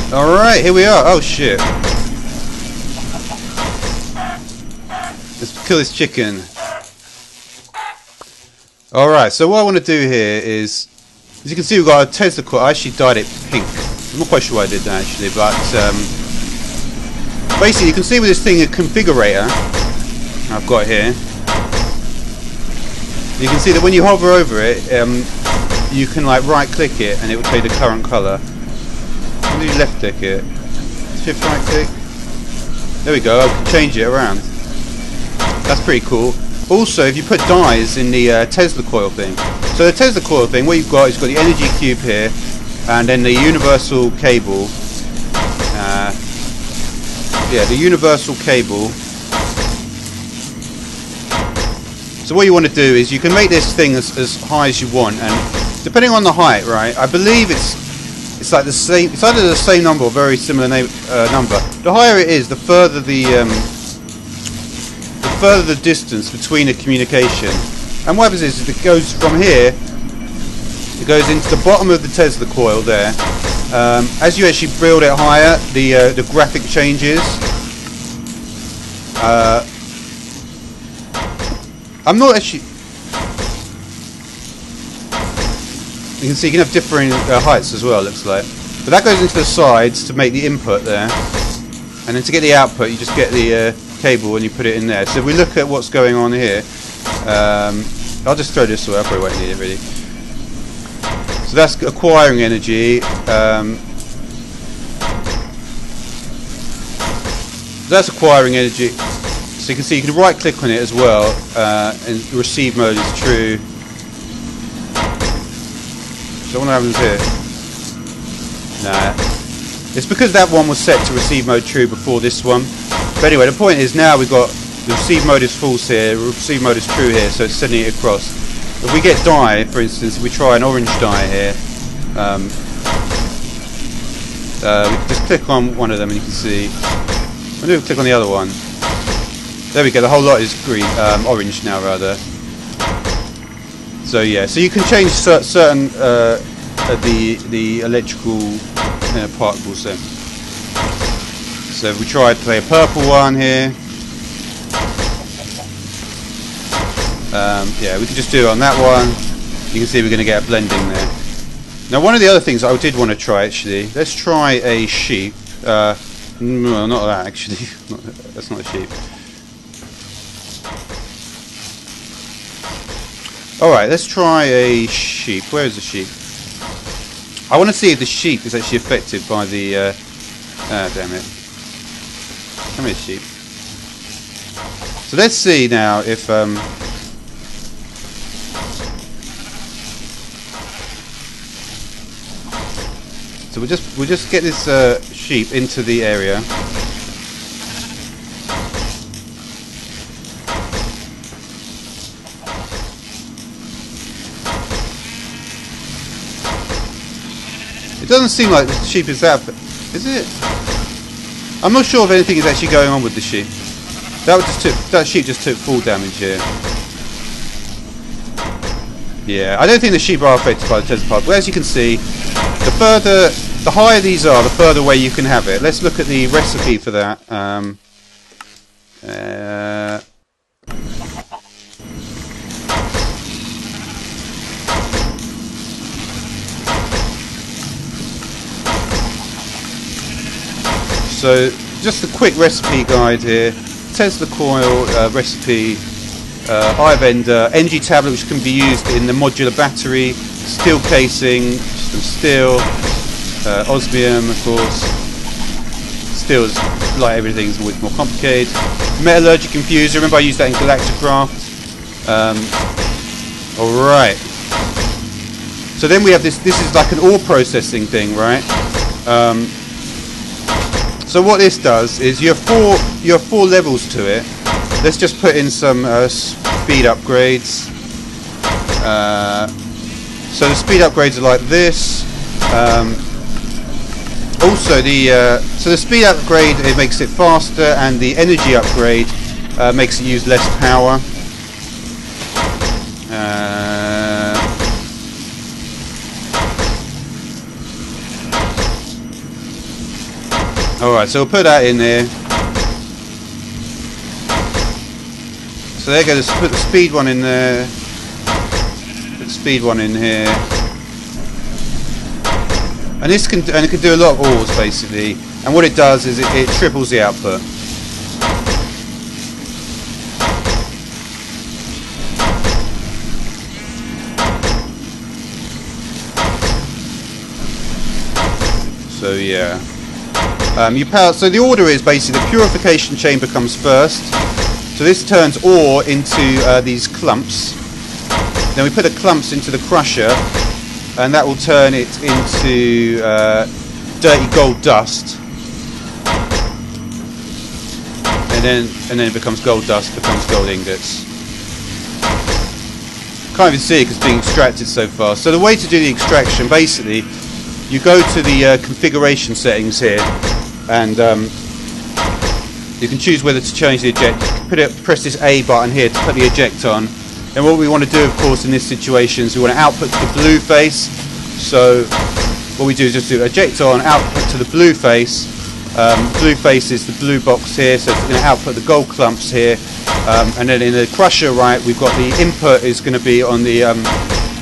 Alright, here we are. Oh shit. Let's kill this chicken. Alright, so what I want to do here is, as you can see, we've got a Tesla Coil. I actually dyed it pink. I'm not quite sure why I did that actually, but basically you can see with this thing a configurator I've got here. You can see that when you hover over it, you can like right click it and it will tell you the current colour. When you left click it, shift right click, there we go, I can change it around. That's pretty cool. Also, if you put dyes in the Tesla Coil thing, so the Tesla Coil thing, what you've got is you've got the energy cube here, and then the universal cable. Yeah, the universal cable. So what you want to do is you can make this thing as high as you want, and depending on the height, right? I believe it's like the same. It's either the same number or very similar number. The higher it is, the further the distance between the communication. And what happens is it goes from here, it goes into the bottom of the Tesla Coil there. As you actually build it higher, the graphic changes. I'm not actually. You can see you can have differing heights as well. It looks like, but that goes into the sides to make the input there, and then to get the output, you just get the cable and you put it in there. So if we look at what's going on here, I'll just throw this away. I probably won't need it really. So that's acquiring energy. That's acquiring energy. So you can see you can right click on it as well, and the receive mode is true. So what happens here? Nah. It's because that one was set to receive mode true before this one. But anyway, the point is now we've got the receive mode is false here, receive mode is true here, so it's sending it across. If we get dye, for instance, if we try an orange dye here, we can just click on one of them and you can see. When do we click on the other one? There we go, the whole lot is green, orange now rather. So yeah, so you can change certain the electrical particles there. So if we try to play a purple one here, yeah, we can just do it on that one. You can see we're going to get a blending there. Now one of the other things I did want to try actually, let's try a sheep. No, not that actually. That's not a sheep. Alright, let's try a sheep. Where is the sheep? I want to see if the sheep is actually affected by the... damn it. Come here, sheep. So let's see now if... So we'll just get this sheep into the area. It doesn't seem like the sheep is that, is it? I'm not sure if anything is actually going on with the sheep. That sheep just took full damage here. Yeah, I don't think the sheep are affected by the Tesla Coil. But as you can see, the higher these are, the further away you can have it. Let's look at the recipe for that. So, just a quick recipe guide here. Tesla Coil recipe, Hive Ender, energy tablet which can be used in the modular battery, steel casing, some steel, osmium of course. Steel is, like everything, is always more complicated. Metallurgic infuser, remember I used that in Galacticraft. Alright. So then we have this is like an ore processing thing, right? So what this does is you have four levels to it. Let's just put in some speed upgrades. So the speed upgrades are like this. Also so the speed upgrade, it makes it faster, and the energy upgrade makes it use less power. Alright, so we'll put that in there. So there goes, put the speed one in there. Put the speed one in here. And this can, and it can do a lot of ores basically. And what it does is it triples the output. So yeah. So the order is basically the purification chamber comes first. So this turns ore into these clumps. Then we put the clumps into the crusher, and that will turn it into dirty gold dust. And then it becomes gold dust, becomes gold ingots. Can't even see it because it's being extracted so far. So the way to do the extraction, basically, you go to the configuration settings here, and you can choose whether to change the eject. Press this A button here to put the eject on. And what we want to do, of course, in this situation is we want to output to the blue face. So what we do is just do eject on, output to the blue face. Blue face is the blue box here, so it's going to output the gold clumps here. And then in the crusher, right, we've got the input is going to be on the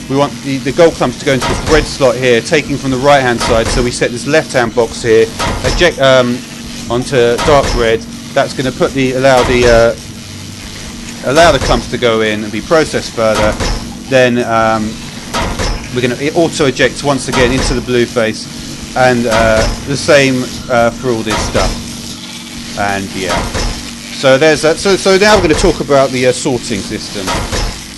we want the gold clumps to go into this red slot here, taking from the right hand side. So we set this left hand box here, eject onto dark red. That's going to put allow the clumps to go in and be processed further. Then we're going to auto eject once again into the blue face, and the same for all this stuff. And yeah, so there's that. So now we're going to talk about the sorting system.